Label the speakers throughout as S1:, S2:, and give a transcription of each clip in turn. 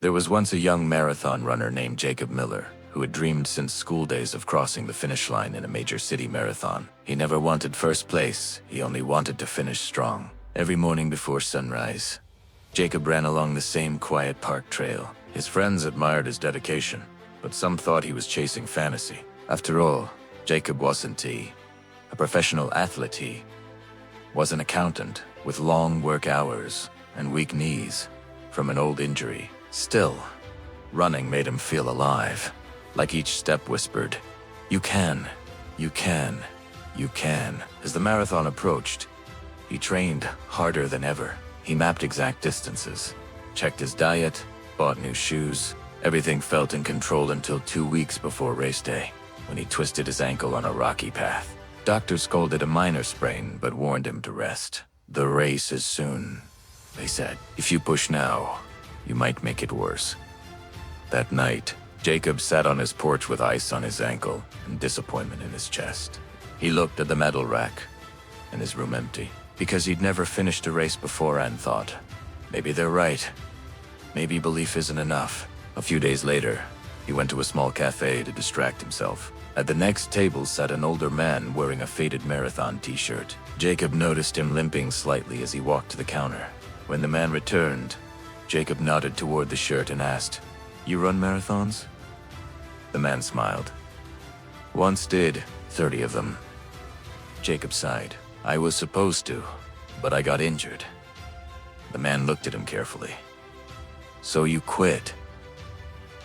S1: There was once a young marathon runner named Jacob Miller, who had dreamed since school days of crossing the finish line in a major city marathon. He never wanted first place, he only wanted to finish strong. Every morning before sunrise, Jacob ran along the same quiet park trail. His friends admired his dedication, but some thought he was chasing fantasy. After all, Jacob wasn't a professional athlete. He was an accountant with long work hours and weak knees from an old injury. Still, running made him feel alive, like each step whispered, "You can, you can, you can." As the marathon approached, he trained harder than ever. He mapped exact distances, checked his diet, bought new shoes. Everything felt in control until 2 weeks before race day, when he twisted his ankle on a rocky path. Doctors called it a minor sprain, but warned him to rest. "The race is soon," they said. "If you push now, you might make it worse." That night, Jacob sat on his porch with ice on his ankle and disappointment in his chest. He looked at the medal rack and his room empty, because he'd never finished a race before and thought, maybe they're right. Maybe belief isn't enough. A few days later, he went to a small cafe to distract himself. At the next table sat an older man wearing a faded marathon t-shirt. Jacob noticed him limping slightly as he walked to the counter. When the man returned, Jacob nodded toward the shirt and asked, "You run marathons?" The man smiled. "Once did, 30 of them." Jacob sighed. "I was supposed to, but I got injured." The man looked at him carefully. "So you quit?"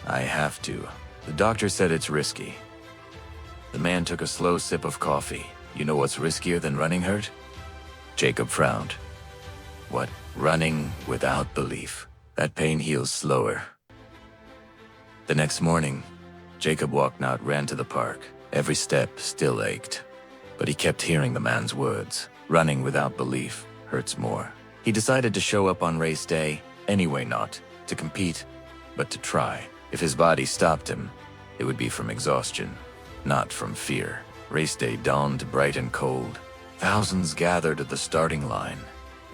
S1: "I have to. The doctor said it's risky." The man took a slow sip of coffee. "You know what's riskier than running hurt?" Jacob frowned. "What? Running without belief. That pain heals slower." The next morning, Jacob walked out, ran to the park. Every step still ached, but he kept hearing the man's words. Running without belief hurts more. He decided to show up on race day anyway, not to compete, but to try. If his body stopped him, it would be from exhaustion, not from fear. Race day dawned bright and cold. Thousands gathered at the starting line,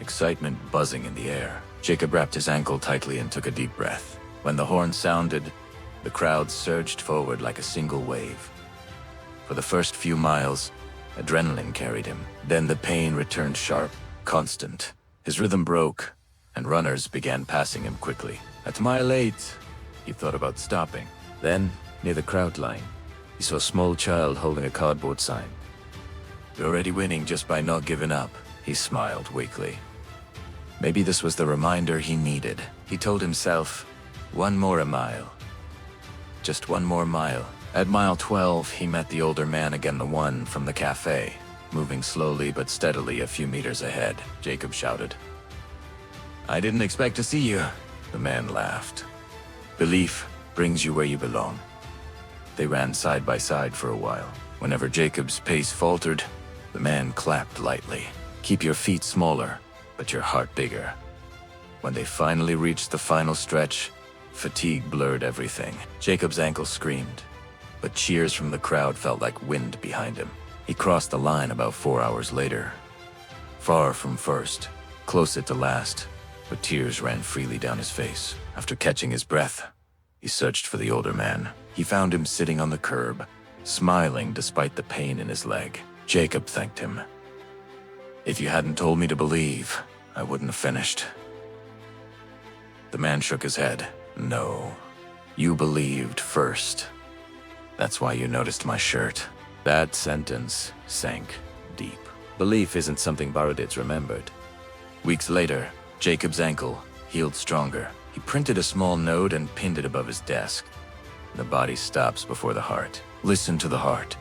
S1: excitement buzzing in the air. Jacob wrapped his ankle tightly and took a deep breath. When the horn sounded, the crowd surged forward like a single wave. For the first few miles, adrenaline carried him. Then the pain returned sharp, constant. His rhythm broke, and runners began passing him quickly. At mile 8, he thought about stopping. Then, near the crowd line, he saw a small child holding a cardboard sign. "You're already winning just by not giving up." He smiled weakly. Maybe this was the reminder he needed. He told himself, "One more mile. Just one more mile." At mile 12, he met the older man again, the one from the cafe, moving slowly but steadily a few meters ahead. Jacob shouted, "I didn't expect to see you." The man laughed. "Belief brings you where you belong." They ran side by side for a while. Whenever Jacob's pace faltered, the man clapped lightly. "Keep your feet smaller, but your heart bigger." When they finally reached the final stretch, fatigue blurred everything. Jacob's ankle screamed, but cheers from the crowd felt like wind behind him. He crossed the line about 4 hours later, far from first, closer to last, but tears ran freely down his face. After catching his breath, he searched for the older man. He found him sitting on the curb, smiling despite the pain in his leg. Jacob thanked him. "If you hadn't told me to believe, I wouldn't have finished." The man shook his head. "No, you believed first. That's why you noticed my shirt." That sentence sank deep. Belief isn't something borrowed, it's remembered. Weeks later, Jacob's ankle healed stronger. He printed a small note and pinned it above his desk. The body stops before the heart. Listen to the heart.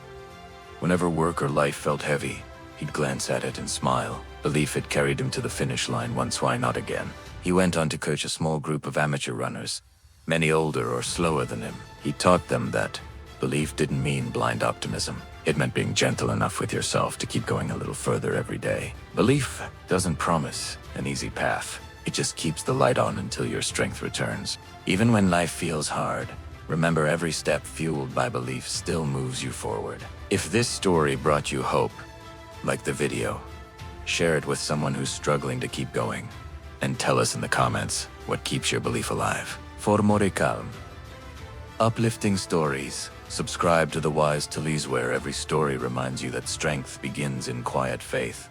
S1: Whenever work or life felt heavy, he'd glance at it and smile. Belief had carried him to the finish line once, why not again? He went on to coach a small group of amateur runners, many older or slower than him. He taught them that belief didn't mean blind optimism. It meant being gentle enough with yourself to keep going a little further every day. Belief doesn't promise an easy path. It just keeps the light on until your strength returns. Even when life feels hard, remember every step fueled by belief still moves you forward. If this story brought you hope, like the video, share it with someone who's struggling to keep going, and tell us in the comments what keeps your belief alive. Formore calm. Uplifting stories. Subscribe to The Wise to Lees, where every story reminds you that strength begins in quiet faith.